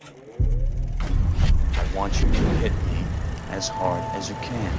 I want you to hit me as hard as you can.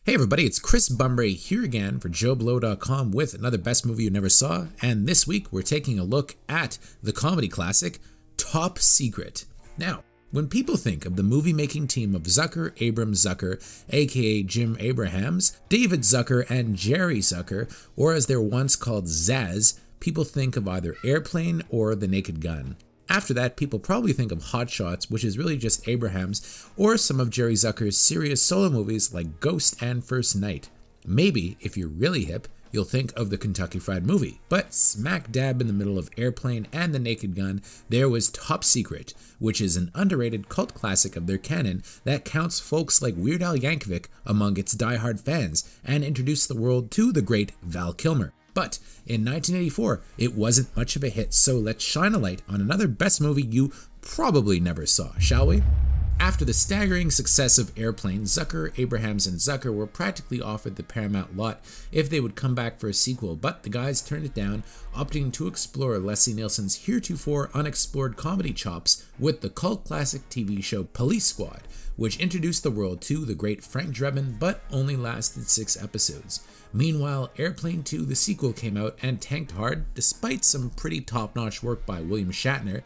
Hey everybody, it's Chris Bumbray here again for JOBLO.com with another Best Movie You Never Saw, and this week we're taking a look at the comedy classic, Top Secret. Now, when people think of the movie-making team of Zucker-Abrahams-Zucker, aka Jim Abrahams, David Zucker, and Jerry Zucker, or as they were once called Zaz, people think of either Airplane or The Naked Gun. After that, people probably think of Hot Shots, which is really just Abrahams, or some of Jerry Zucker's serious solo movies like Ghost and First Night. Maybe, if you're really hip, you'll think of the Kentucky Fried Movie. But smack dab in the middle of Airplane and The Naked Gun, there was Top Secret, which is an underrated cult classic of their canon that counts folks like Weird Al Yankovic among its diehard fans and introduced the world to the great Val Kilmer. But in 1984, it wasn't much of a hit, so let's shine a light on another best movie you probably never saw, shall we? After the staggering success of Airplane, Zucker, Abrahams, and Zucker were practically offered the Paramount lot if they would come back for a sequel, but the guys turned it down, opting to explore Leslie Nielsen's heretofore unexplored comedy chops with the cult classic TV show Police Squad, which introduced the world to the great Frank Drebin but only lasted 6 episodes. Meanwhile, Airplane 2, the sequel, came out and tanked hard despite some pretty top-notch work by William Shatner.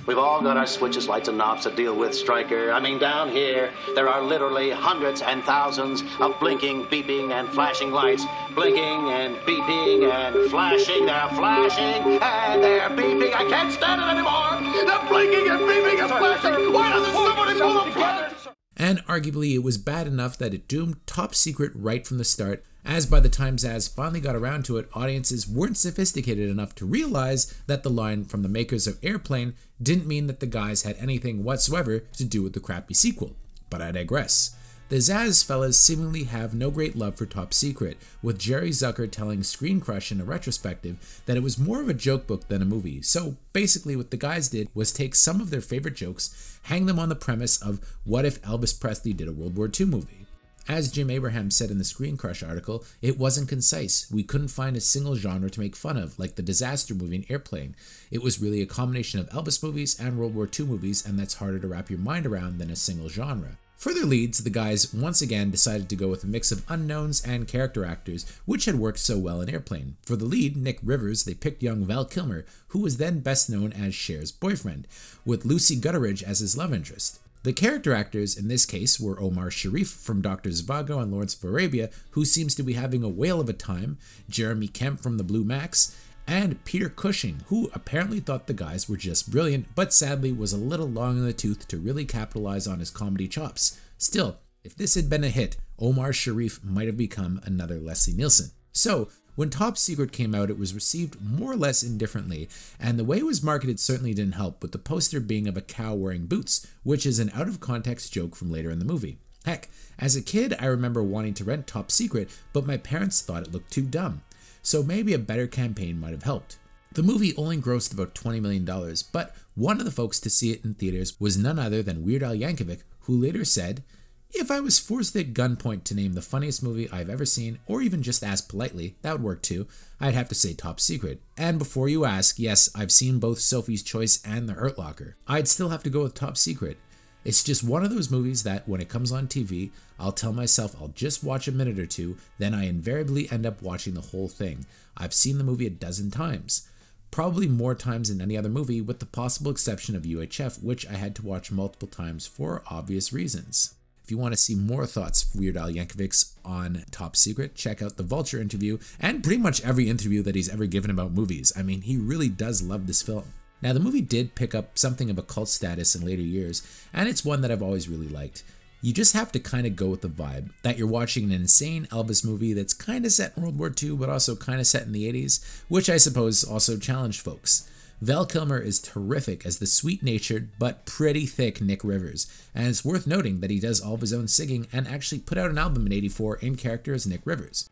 We've all got our switches, lights, and knobs to deal with, Stryker. I mean, down here, there are literally hundreds and thousands of blinking, beeping, and flashing lights. Blinking and beeping and flashing. They're flashing and they're beeping. I can't stand it anymore. They're blinking and beeping and flashing. Why doesn't somebody pull the plug? And arguably, it was bad enough that it doomed Top Secret right from the start, as by the time Zaz finally got around to it, audiences weren't sophisticated enough to realize that the line from the makers of Airplane didn't mean that the guys had anything whatsoever to do with the crappy sequel. But I digress. The Zaz fellas seemingly have no great love for Top Secret, with Jerry Zucker telling Screen Crush in a retrospective that it was more of a joke book than a movie. So basically what the guys did was take some of their favorite jokes, hang them on the premise of what if Elvis Presley did a World War II movie. As Jim Abrahams said in the Screen Crush article, it wasn't concise. We couldn't find a single genre to make fun of, like the disaster movie in Airplane. It was really a combination of Elvis movies and World War II movies, and that's harder to wrap your mind around than a single genre. For their leads, the guys once again decided to go with a mix of unknowns and character actors, which had worked so well in Airplane. For the lead, Nick Rivers, they picked young Val Kilmer, who was then best known as Cher's boyfriend, with Lucy Gutteridge as his love interest. The character actors in this case were Omar Sharif from Dr. Zhivago and Lawrence of Arabia, who seems to be having a whale of a time, Jeremy Kemp from the Blue Max, and Peter Cushing, who apparently thought the guys were just brilliant, but sadly was a little long in the tooth to really capitalize on his comedy chops. Still, if this had been a hit, Omar Sharif might have become another Leslie Nielsen. So, when Top Secret came out, it was received more or less indifferently, and the way it was marketed certainly didn't help, with the poster being of a cow wearing boots, which is an out-of-context joke from later in the movie. Heck, as a kid, I remember wanting to rent Top Secret, but my parents thought it looked too dumb. So maybe a better campaign might have helped. The movie only grossed about $20 million, but one of the folks to see it in theaters was none other than Weird Al Yankovic, who later said, "If I was forced at gunpoint to name the funniest movie I've ever seen, or even just ask politely, that would work too, I'd have to say Top Secret. And before you ask, yes, I've seen both Sophie's Choice and The Hurt Locker. I'd still have to go with Top Secret. It's just one of those movies that, when it comes on TV, I'll tell myself I'll just watch a minute or two, then I invariably end up watching the whole thing. I've seen the movie a dozen times. Probably more times than any other movie, with the possible exception of UHF, which I had to watch multiple times for obvious reasons." If you want to see more thoughts from Weird Al Yankovic's on Top Secret, check out the Vulture interview and pretty much every interview that he's ever given about movies. I mean, he really does love this film. Now, the movie did pick up something of a cult status in later years, and it's one that I've always really liked. You just have to kind of go with the vibe, that you're watching an insane Elvis movie that's kind of set in World War II, but also kind of set in the 80s, which I suppose also challenged folks. Val Kilmer is terrific as the sweet-natured but pretty thick Nick Rivers, and it's worth noting that he does all of his own singing and actually put out an album in '84 in character as Nick Rivers.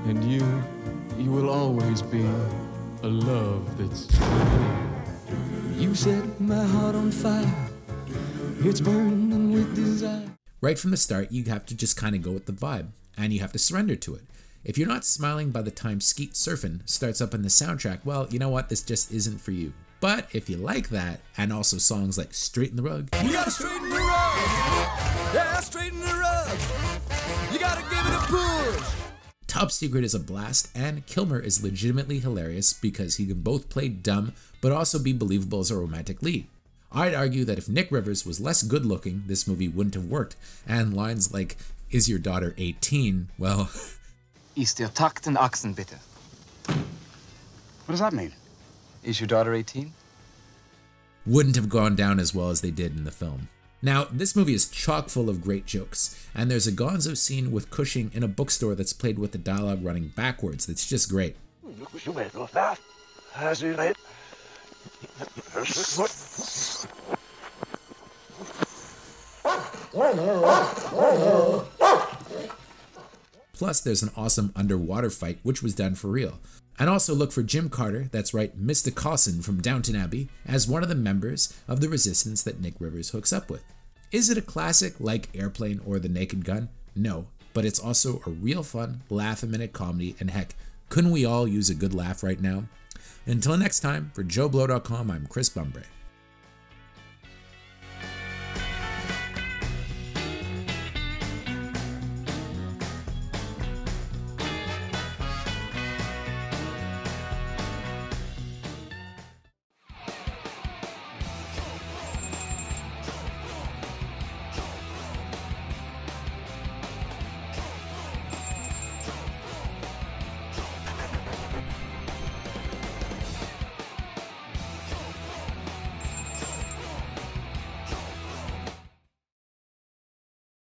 And you will always be a love that's true. You set my heart on fire It's burning with desire. Right from the start, you have to just kind of go with the vibe, and you have to surrender to it. If you're not smiling by the time Skeet Surfin' starts up in the soundtrack, well, you know what, this just isn't for you. But if you like that, and also songs like Straighten the Rug, You gotta straighten the rug. Yeah, straighten the rug. You gotta give it a push. Top Secret is a blast, and Kilmer is legitimately hilarious because he can both play dumb but also be believable as a romantic lead. I'd argue that if Nick Rivers was less good looking, this movie wouldn't have worked, and lines like, "Is your daughter 18?" well... Ist ihr Takt und Achsen, bitte? What does that mean? Is your daughter 18? wouldn't have gone down as well as they did in the film. Now, this movie is chock full of great jokes, and there's a gonzo scene with Cushing in a bookstore that's played with the dialogue running backwards that's just great. Plus, there's an awesome underwater fight, which was done for real. And also look for Jim Carter, that's right, Mr. Carson from Downton Abbey, as one of the members of the resistance that Nick Rivers hooks up with. Is it a classic like Airplane or The Naked Gun? No, but it's also a real fun, laugh-a-minute comedy, and heck, couldn't we all use a good laugh right now? Until next time, for JOBLO.com, I'm Chris Bumbray.